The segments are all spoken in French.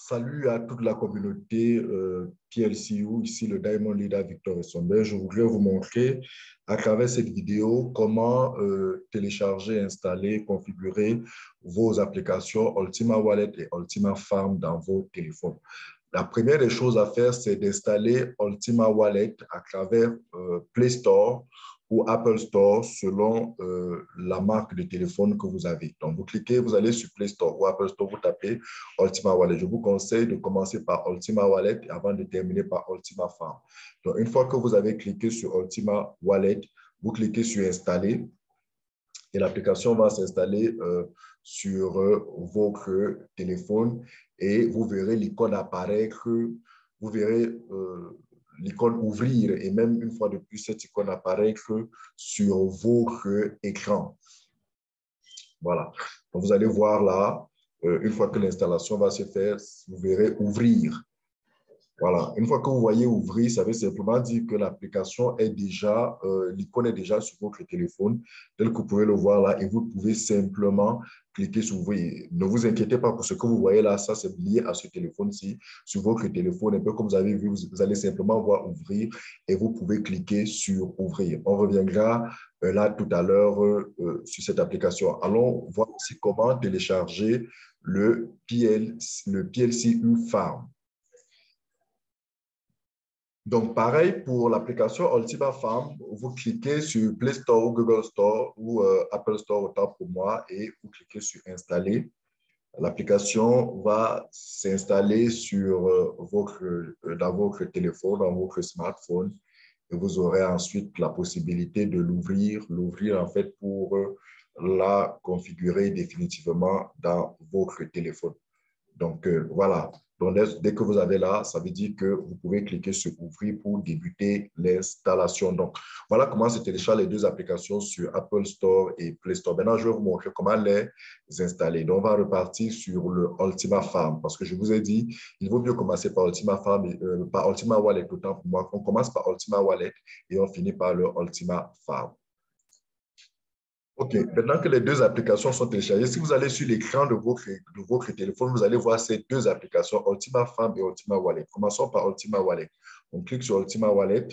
Salut à toute la communauté PLCU, ici le Diamond Leader Victor Essomber. Je voudrais vous montrer à travers cette vidéo comment télécharger, installer, configurer vos applications Ultima Wallet et Ultima Farm dans vos téléphones. La première des choses à faire, c'est d'installer Ultima Wallet à travers Play Store ou Apple Store selon la marque de téléphone que vous avez. Donc, vous cliquez, vous allez sur Play Store ou Apple Store, vous tapez Ultima Wallet. Je vous conseille de commencer par Ultima Wallet avant de terminer par Ultima Farm. Donc, une fois que vous avez cliqué sur Ultima Wallet, vous cliquez sur Installer et l'application va s'installer sur votre téléphone et vous verrez l'icône apparaître, vous verrez l'icône ouvrir et même une fois de plus, cette icône apparaître sur votre écran. Voilà. Donc, vous allez voir là, une fois que l'installation va se faire, vous verrez ouvrir. Voilà. Une fois que vous voyez ouvrir, ça veut simplement dire que l'application est déjà, l'icône est déjà sur votre téléphone, tel que vous pouvez le voir là, et vous pouvez simplement cliquer sur ouvrir. Ne vous inquiétez pas pour ce que vous voyez là, ça c'est lié à ce téléphone-ci, sur votre téléphone, un peu comme vous avez vu, vous allez simplement voir ouvrir et vous pouvez cliquer sur ouvrir. On reviendra là tout à l'heure sur cette application. Allons voir aussi comment télécharger le PLCU Farm. Donc, pareil pour l'application Ultima Farm, vous cliquez sur Play Store ou Google Store ou Apple Store, autant pour moi, et vous cliquez sur Installer. L'application va s'installer dans votre téléphone, dans votre smartphone, et vous aurez ensuite la possibilité de l'ouvrir en fait pour la configurer définitivement dans votre téléphone. Donc, voilà. Donc, dès que vous avez là, ça veut dire que vous pouvez cliquer sur Ouvrir pour débuter l'installation. Donc, voilà comment se téléchargent les deux applications sur Apple Store et Play Store. Maintenant, je vais vous montrer comment les installer. Donc, on va repartir sur le Ultima Farm parce que je vous ai dit, il vaut mieux commencer par Ultima Farm, par Ultima Wallet autant pour moi. On commence par Ultima Wallet et on finit par le Ultima Farm. OK, maintenant que les deux applications sont téléchargées, si vous allez sur l'écran de votre téléphone, vous allez voir ces deux applications, Ultima Farm et Ultima Wallet. Commençons par Ultima Wallet. On clique sur Ultima Wallet,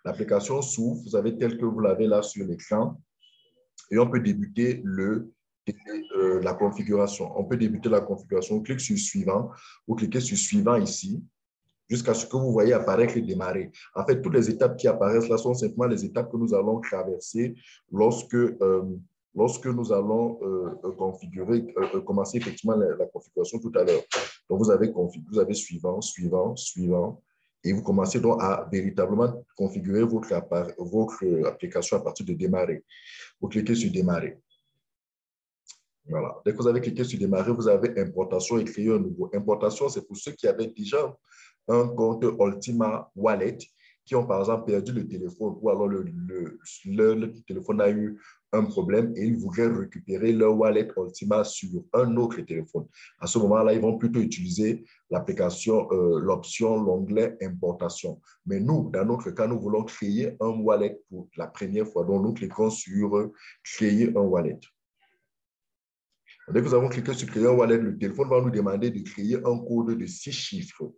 l'application s'ouvre, vous avez tel que vous l'avez là sur l'écran, et on peut débuter la configuration. On peut débuter la configuration, on clique sur Suivant, vous cliquez sur Suivant ici, jusqu'à ce que vous voyez apparaître démarrer. En fait, toutes les étapes qui apparaissent là sont simplement les étapes que nous allons traverser lorsque nous allons commencer effectivement la configuration tout à l'heure. Donc, vous avez suivant, suivant, suivant, et vous commencez donc à véritablement configurer votre application à partir de démarrer. Vous cliquez sur démarrer. Voilà. Dès que vous avez cliqué sur démarrer, vous avez importation et créer un nouveau. Importation, c'est pour ceux qui avaient déjà un compte Ultima Wallet, qui ont par exemple perdu le téléphone ou alors le téléphone a eu un problème et ils voudraient récupérer leur wallet Ultima sur un autre téléphone. À ce moment-là, ils vont plutôt utiliser l'application, l'onglet importation. Mais nous, dans notre cas, nous voulons créer un wallet pour la première fois. Donc, nous cliquons sur créer un wallet. Dès que nous avons cliqué sur créer un wallet, le téléphone va nous demander de créer un code de 6 chiffres.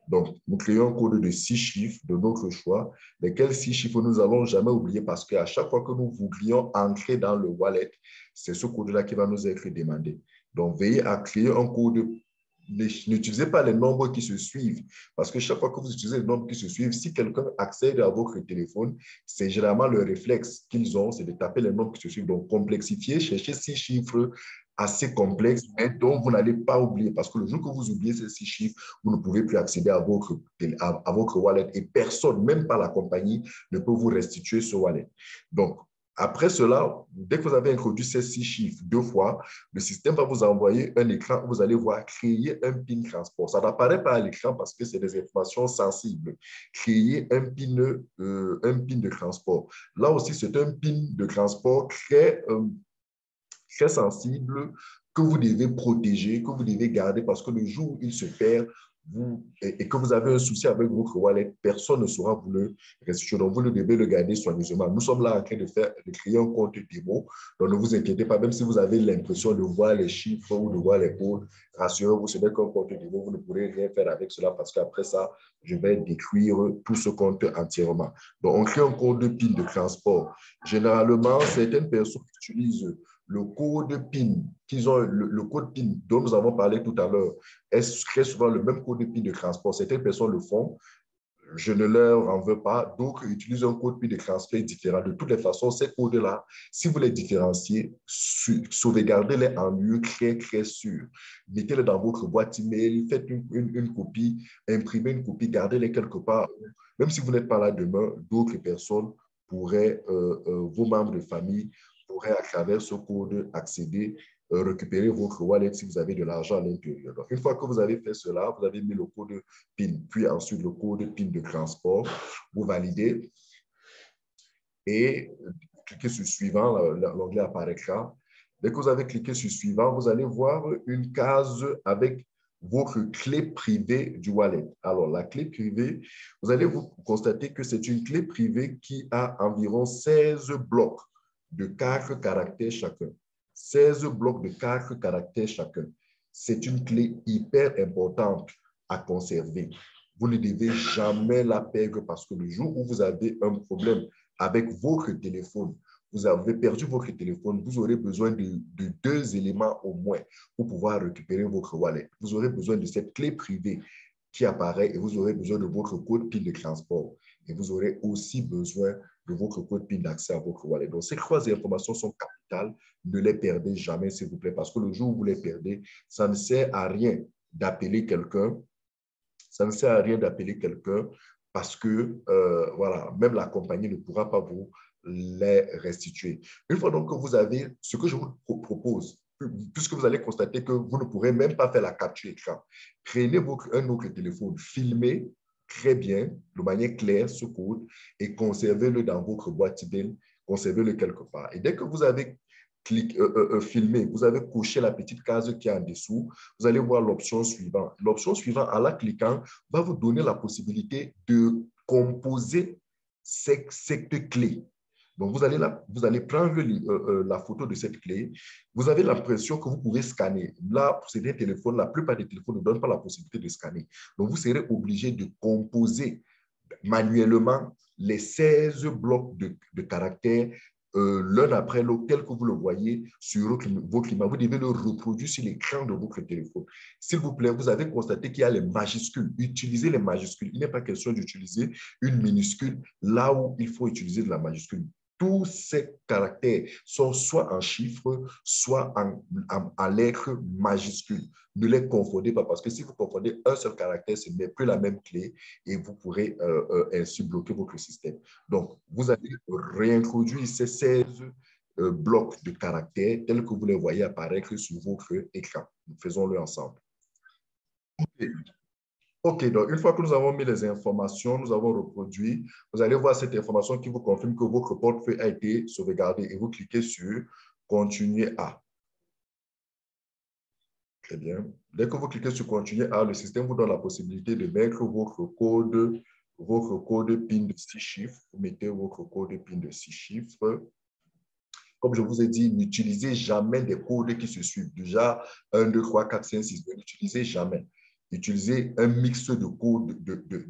Donc, nous créons un code de 6 chiffres de notre choix, lesquels 6 chiffres nous n'allons jamais oublier parce qu'à chaque fois que nous voudrions entrer dans le wallet, c'est ce code-là qui va nous être demandé. Donc, veillez à créer un code. N'utilisez pas les nombres qui se suivent parce que chaque fois que vous utilisez les nombres qui se suivent, si quelqu'un accède à votre téléphone, c'est généralement le réflexe qu'ils ont, c'est de taper les nombres qui se suivent. Donc, complexifier, chercher 6 chiffres assez complexes, mais dont vous n'allez pas oublier parce que le jour que vous oubliez ces 6 chiffres, vous ne pouvez plus accéder à votre wallet et personne, même pas la compagnie, ne peut vous restituer ce wallet. Donc, après cela, dès que vous avez introduit ces 6 chiffres 2 fois, le système va vous envoyer un écran où vous allez voir créer un PIN transport. Ça n'apparaît pas à l'écran parce que c'est des informations sensibles. Créer un PIN de transport. Là aussi, c'est un PIN de transport très sensible que vous devez protéger, que vous devez garder parce que le jour où il se perd, et que vous avez un souci avec votre wallet, personne ne saura vous le restituer. Donc, vous ne devez le garder soigneusement. Nous sommes là en train de créer un compte démo. Donc, ne vous inquiétez pas, même si vous avez l'impression de voir les chiffres ou de voir les codes, rassurez-vous, ce n'est qu'un compte démo. Vous ne pourrez rien faire avec cela parce qu'après ça, je vais détruire tout ce compte entièrement. Donc, on crée un code PIN de transport. Généralement, certaines personnes utilisent le code PIN, le code PIN dont nous avons parlé tout à l'heure, est très souvent le même code PIN de transport. Certaines personnes le font, je ne leur en veux pas. D'autres utilisent un code PIN de transfert différent. De toutes les façons, ces codes-là, si vous les différenciez, sauvegardez-les en lieu très, très sûr. Mettez-les dans votre boîte email, faites une copie, imprimez une copie, gardez-les quelque part. Même si vous n'êtes pas là demain, d'autres personnes pourraient, vos membres de famille, pourraient à travers ce code accéder récupérer votre wallet si vous avez de l'argent à l'intérieur. Donc, une fois que vous avez fait cela, vous avez mis le code PIN, puis ensuite le code PIN de transport, vous validez et cliquez sur suivant, l'onglet apparaîtra. Dès que vous avez cliqué sur suivant, vous allez voir une case avec votre clé privée du wallet. Alors, la clé privée, vous allez vous constater que c'est une clé privée qui a environ 16 blocs de 4 caractères chacun. 16 blocs de 4 caractères chacun. C'est une clé hyper importante à conserver. Vous ne devez jamais la perdre parce que le jour où vous avez un problème avec votre téléphone, vous avez perdu votre téléphone, vous aurez besoin de 2 éléments au moins pour pouvoir récupérer votre wallet. Vous aurez besoin de cette clé privée qui apparaît et vous aurez besoin de votre code PIN de transport. Et vous aurez aussi besoin de votre code PIN d'accès à votre wallet. Donc, ces 3 informations sont capitales. Ne les perdez jamais, s'il vous plaît, parce que le jour où vous les perdez, ça ne sert à rien d'appeler quelqu'un. Ça ne sert à rien d'appeler quelqu'un parce que, voilà, même la compagnie ne pourra pas vous les restituer. Une fois donc que vous avez ce que je vous propose, puisque vous allez constater que vous ne pourrez même pas faire la capture écran, prenez un autre téléphone, filmez très bien, de manière claire, ce code et conservez-le dans votre boîte email, conservez-le quelque part. Et dès que vous avez filmé, vous avez coché la petite case qui est en dessous, vous allez voir l'option suivante. L'option suivante, en la cliquant, va vous donner la possibilité de composer cette clé. Donc, vous allez prendre la photo de cette clé. Vous avez l'impression que vous pouvez scanner. Là, pour ces téléphones, la plupart des téléphones ne donnent pas la possibilité de scanner. Donc, vous serez obligé de composer manuellement les 16 blocs de caractères l'un après l'autre, tel que vous le voyez sur votre image. Vous devez le reproduire sur l'écran de votre téléphone. S'il vous plaît, vous avez constaté qu'il y a les majuscules. Utilisez les majuscules. Il n'est pas question d'utiliser une minuscule là où il faut utiliser de la majuscule. Tous ces caractères sont soit en chiffres, soit en lettres majuscules. Ne les confondez pas parce que si vous confondez un seul caractère, ce n'est plus la même clé et vous pourrez ainsi bloquer votre système. Donc, vous allez réintroduire ces 16 blocs de caractères tels que vous les voyez apparaître sur votre écran. Faisons-le ensemble. OK, donc une fois que nous avons mis les informations, nous avons reproduit, vous allez voir cette information qui vous confirme que votre portefeuille a été sauvegardé et vous cliquez sur Continuer à. Très bien. Dès que vous cliquez sur Continuer à, le système vous donne la possibilité de mettre votre code PIN de 6 chiffres. Vous mettez votre code PIN de 6 chiffres. Comme je vous ai dit, n'utilisez jamais des codes qui se suivent. Déjà, 1, 2, 3, 4, 5, 6, n'utilisez jamais. Utilisez un mix de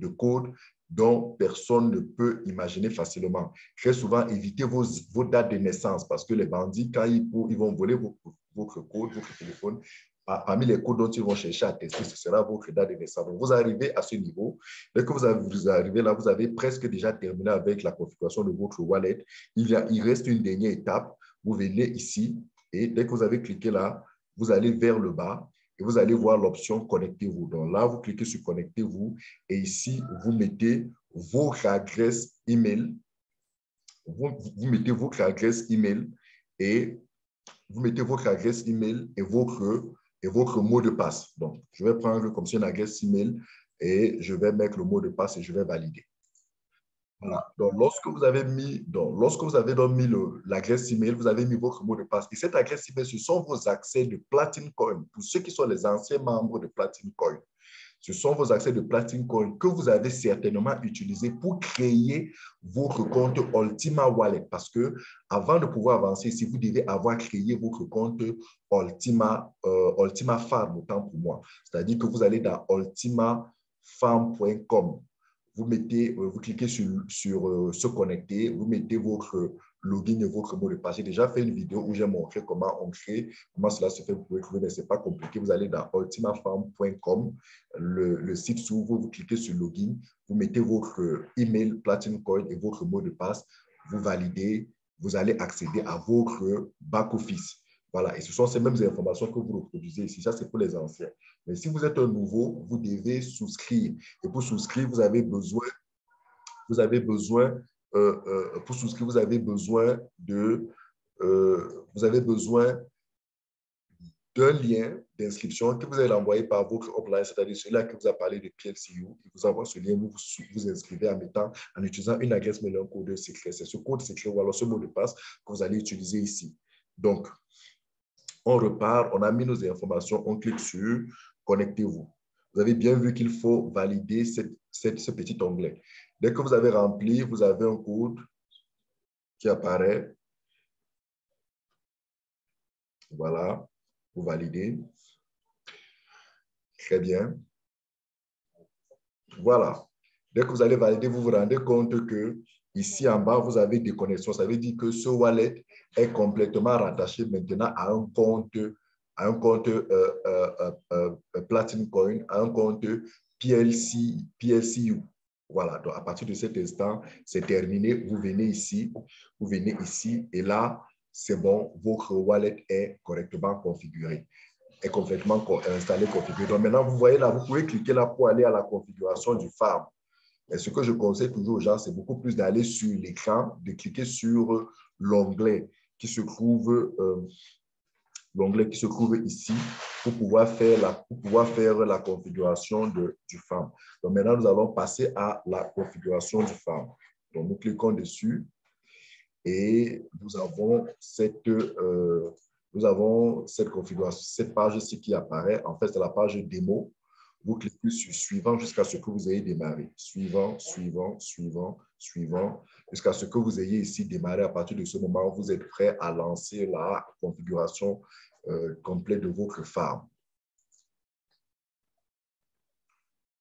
codes dont personne ne peut imaginer facilement. Très souvent, évitez vos dates de naissance parce que les bandits, quand ils vont voler votre code, votre téléphone, parmi les codes dont ils vont chercher à tester, ce sera votre date de naissance. Donc, vous arrivez à ce niveau. Dès que vous arrivez là, vous avez presque déjà terminé avec la configuration de votre wallet. Il reste une dernière étape. Vous venez ici et dès que vous avez cliqué là, vous allez vers le bas et vous allez voir l'option Connectez-vous. Donc là, vous cliquez sur Connectez-vous et ici, vous mettez votre adresse email. Vous mettez votre adresse email et vous mettez votre adresse email et votre mot de passe. Donc, je vais prendre comme ça une adresse email et je vais mettre le mot de passe et je vais valider. Voilà. Donc, lorsque vous avez mis l'adresse email, vous avez mis votre mot de passe. Et cette adresse email, ce sont vos accès de Platinum Coin. Pour ceux qui sont les anciens membres de Platinum Coin, Ce sont vos accès de Platinum Coin que vous avez certainement utilisés pour créer votre compte Ultima Wallet. Parce que avant de pouvoir avancer, si vous devez avoir créé votre compte Ultima Farm, autant pour moi. C'est-à-dire que vous allez dans ultimafarm.com. Vous cliquez sur se connecter, vous mettez votre login et votre mot de passe. J'ai déjà fait une vidéo où j'ai montré comment on crée, comment cela se fait. Vous pouvez trouver, mais ce n'est pas compliqué. Vous allez dans ultimafarm.com, le site s'ouvre, vous cliquez sur login, vous mettez votre email Platinum Coin et votre mot de passe, vous validez, vous allez accéder à votre back-office. Voilà, et ce sont ces mêmes informations que vous reproduisez ici. Ça, c'est pour les anciens. Mais si vous êtes un nouveau, vous devez souscrire. Et pour souscrire, pour souscrire, vous avez besoin d'un lien d'inscription que vous allez envoyer par votre upline, c'est-à-dire celui-là qui vous a parlé de PLCU. Il vous envoie ce lien, vous vous inscrivez en utilisant une adresse mail, un code secret. C'est ce code secret ou alors ce mot de passe que vous allez utiliser ici. Donc, on repart, on a mis nos informations, on clique sur « Connectez-vous ». Vous avez bien vu qu'il faut valider ce petit onglet. Dès que vous avez rempli, vous avez un code qui apparaît. Voilà, vous validez. Très bien. Voilà. Dès que vous allez valider, vous vous rendez compte que ici en bas, vous avez des connexions. Ça veut dire que ce wallet est complètement rattaché maintenant à un compte Platinum Coin, à un compte PLCU. Voilà, donc à partir de cet instant, c'est terminé. Vous venez ici et là, c'est bon, votre wallet est correctement configuré, est complètement installé, configuré. Donc maintenant, vous voyez là, vous pouvez cliquer là pour aller à la configuration du farm. Et ce que je conseille toujours aux gens, c'est beaucoup plus d'aller sur l'écran, de cliquer sur l'onglet qui se trouve ici pour pouvoir faire la configuration du farm. Donc maintenant, nous allons passer à la configuration du farm. Donc nous cliquons dessus et nous avons cette configuration, cette page-ci qui apparaît. En fait, c'est la page démo. Vous cliquez sur suivant jusqu'à ce que vous ayez démarré. Suivant, suivant, suivant, suivant, jusqu'à ce que vous ayez ici démarré. À partir de ce moment, vous êtes prêt à lancer la configuration complète de votre farm.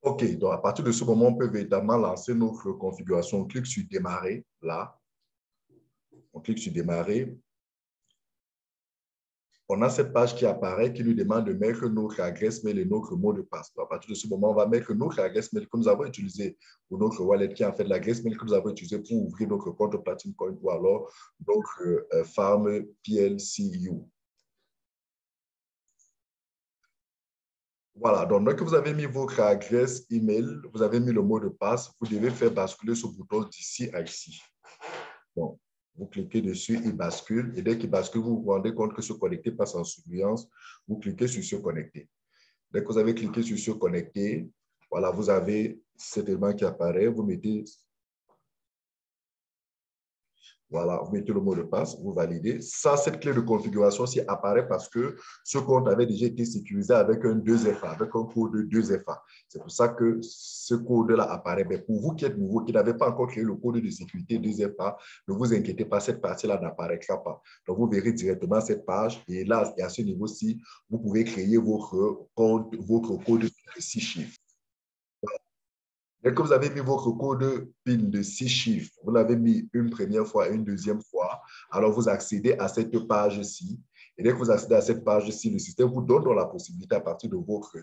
OK, donc à partir de ce moment, on peut véritablement lancer notre configuration. On clique sur démarrer, là. On clique sur démarrer. On a cette page qui apparaît qui nous demande de mettre notre adresse mail et notre mot de passe. Donc, à partir de ce moment, on va mettre notre adresse mail que nous avons utilisée pour notre wallet, qui est en fait l'adresse mail que nous avons utilisée pour ouvrir notre compte Platinum Coin ou alors notre farm PLCU. Voilà, donc dès que vous avez mis votre adresse email, vous avez mis le mot de passe, vous devez faire basculer ce bouton d'ici à ici. Bon. Vous cliquez dessus, il bascule. Et dès qu'il bascule, vous vous rendez compte que se connecter passe en surveillance. Vous cliquez sur se connecter. Dès que vous avez cliqué sur se connecter, voilà, vous avez cet élément qui apparaît. Vous mettez, voilà, vous mettez le mot de passe, vous validez. Ça, cette clé de configuration aussi apparaît parce que ce compte avait déjà été sécurisé avec un 2FA, avec un code 2FA. C'est pour ça que ce code-là apparaît. Mais pour vous qui êtes nouveau, qui n'avez pas encore créé le code de sécurité 2FA, ne vous inquiétez pas, cette partie-là n'apparaîtra pas. Donc, vous verrez directement cette page. Et là, et à ce niveau-ci, vous pouvez créer votre code de 6 chiffres. Dès que vous avez mis votre code PIN de 6 chiffres, vous l'avez mis une première fois, une deuxième fois, alors vous accédez à cette page-ci. Et dès que vous accédez à cette page-ci, le système vous donne la possibilité à partir de votre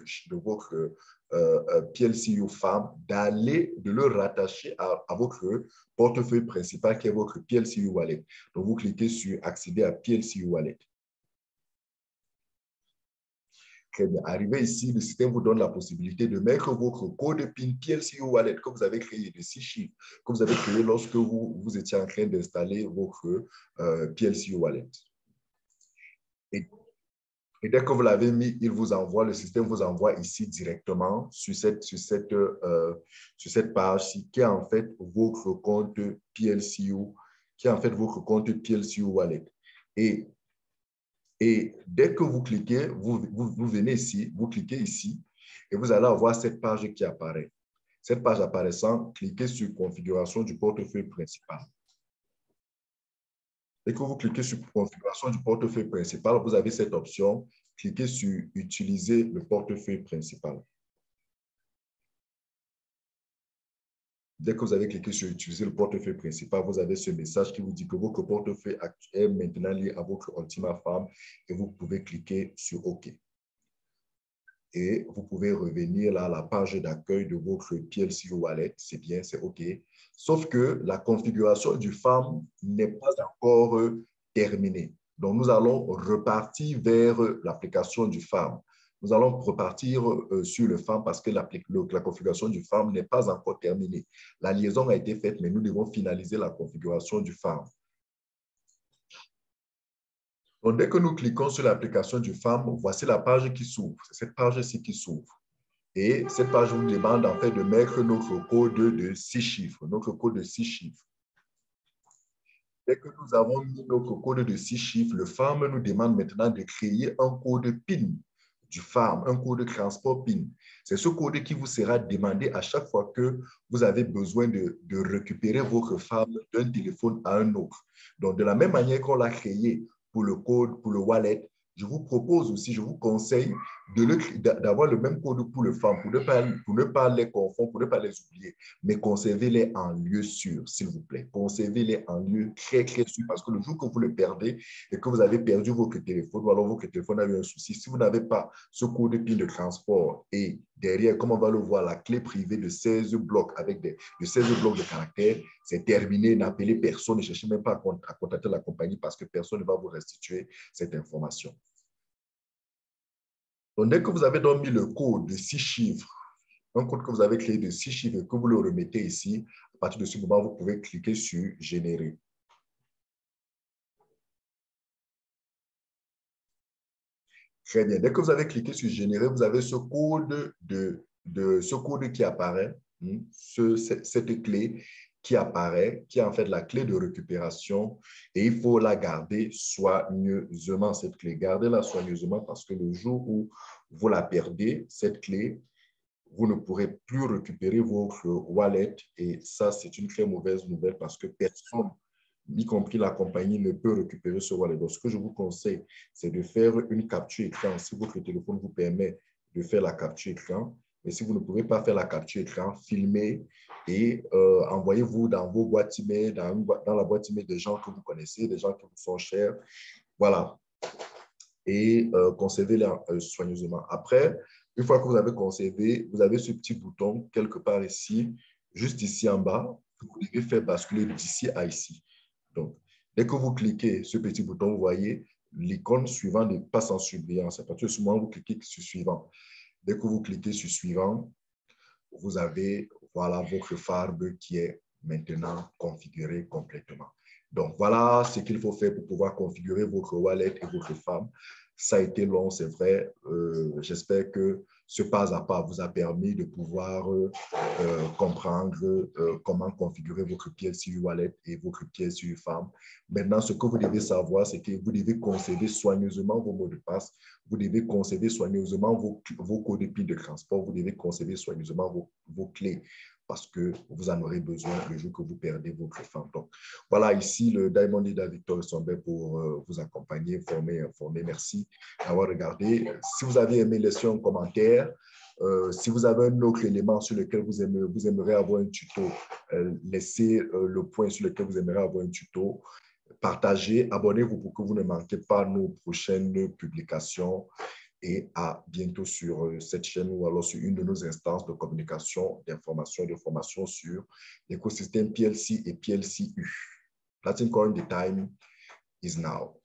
PLCU Farm de le rattacher à votre portefeuille principal qui est votre PLCU Wallet. Donc, vous cliquez sur accéder à PLCU Wallet. Très bien. Arrivé ici, le système vous donne la possibilité de mettre votre code PIN PLCU Wallet que vous avez créé de 6 chiffres, que vous avez créé lorsque vous étiez en train d'installer votre PLCU Wallet. Et dès que vous l'avez mis, le système vous envoie ici directement sur cette page-ci qui est en fait votre compte PLCU, Wallet. Et dès que vous cliquez, vous venez ici, vous cliquez ici, Et vous allez avoir cette page qui apparaît. Cette page apparaissant, cliquez sur configuration du portefeuille principal. Dès que vous cliquez sur configuration du portefeuille principal, vous avez cette option. Cliquez sur utiliser le portefeuille principal. Dès que vous avez cliqué sur utiliser le portefeuille principal, vous avez ce message qui vous dit que votre portefeuille est maintenant lié à votre Ultima Farm et vous pouvez cliquer sur OK. Et vous pouvez revenir là à la page d'accueil de votre PLC Wallet. C'est bien, c'est OK. Sauf que la configuration du farm n'est pas encore terminée. Donc, nous allons repartir vers l'application du farm. Nous allons repartir sur le farm parce que la configuration du farm n'est pas encore terminée. La liaison a été faite, mais nous devons finaliser la configuration du farm. Donc, dès que nous cliquons sur l'application du farm, voici la page qui s'ouvre. C'est cette page-ci qui s'ouvre. Et cette page vous demande en fait de mettre notre code de 6 chiffres. Notre code de 6 chiffres. Dès que nous avons mis notre code de 6 chiffres, le farm nous demande maintenant de créer un code PIN du farm, un code de transport PIN. C'est ce code qui vous sera demandé à chaque fois que vous avez besoin de récupérer votre farm d'un téléphone à un autre. Donc, de la même manière qu'on l'a créé pour le code, pour le wallet, je vous propose aussi, je vous conseille d'avoir le même code pour le farm, pour ne pas les confondre, pour ne pas les oublier, mais conservez-les en lieu sûr, s'il vous plaît. Conservez-les en lieu très, très sûr, parce que le jour que vous le perdez et que vous avez perdu votre téléphone, ou alors votre téléphone a eu un souci, si vous n'avez pas ce code PIN de transport et derrière, comme on va le voir, la clé privée de 16 blocs avec de 16 blocs de caractères, c'est terminé, n'appelez personne, ne cherchez même pas à contacter la compagnie parce que personne ne va vous restituer cette information. Donc, dès que vous avez donc mis le code de 6 chiffres, un code que vous avez créé de 6 chiffres et que vous le remettez ici, à partir de ce moment, vous pouvez cliquer sur « Générer ». Très bien. Dès que vous avez cliqué sur « Générer », vous avez ce code, ce code qui apparaît, cette clé qui apparaît, qui est en fait la clé de récupération et il faut la garder soigneusement, cette clé. Gardez-la soigneusement parce que le jour où vous la perdez, cette clé, vous ne pourrez plus récupérer votre wallet et ça, c'est une très mauvaise nouvelle parce que personne, y compris la compagnie, ne peut récupérer ce wallet. Donc, ce que je vous conseille, c'est de faire une capture écran si votre téléphone vous permet de faire la capture écran. Mais si vous ne pouvez pas faire la capture écran, filmez et envoyez-vous dans vos boîtes email, dans la boîte email des gens que vous connaissez, des gens qui vous sont chers. Voilà. Et conservez-les soigneusement. Après, une fois que vous avez conservé, vous avez ce petit bouton quelque part ici, juste ici en bas, que vous devez faire basculer d'ici à ici. Donc, dès que vous cliquez ce petit bouton, vous voyez l'icône suivante passe en surbrillance. À partir de ce moment, vous cliquez sur suivant. Dès que vous cliquez sur suivant, vous avez voilà, votre farm qui est maintenant configuré complètement. Donc, voilà ce qu'il faut faire pour pouvoir configurer votre wallet et votre farm. Ça a été long, c'est vrai. J'espère que ce pas à pas vous a permis de pouvoir comprendre comment configurer votre PLC Wallet et votre PLC Farm. Maintenant, ce que vous devez savoir, c'est que vous devez conserver soigneusement vos mots de passe, vous devez conserver soigneusement vos codes PIN de transport, vous devez conserver soigneusement vos clés parce que vous en aurez besoin le jour que vous perdez votre farm. Donc, voilà, ici, le Diamond Leader Victor Somber pour vous accompagner, former. Merci d'avoir regardé. Si vous avez aimé, laissez un commentaire. Si vous avez un autre élément sur lequel vous aimeriez avoir un tuto, laissez le point sur lequel vous aimeriez avoir un tuto. Partagez, abonnez-vous pour que vous ne manquez pas nos prochaines publications. Et à bientôt sur cette chaîne ou alors sur une de nos instances de communication, d'information et de formation sur l'écosystème PLC et PLCU. Platinum Coin, the time is now.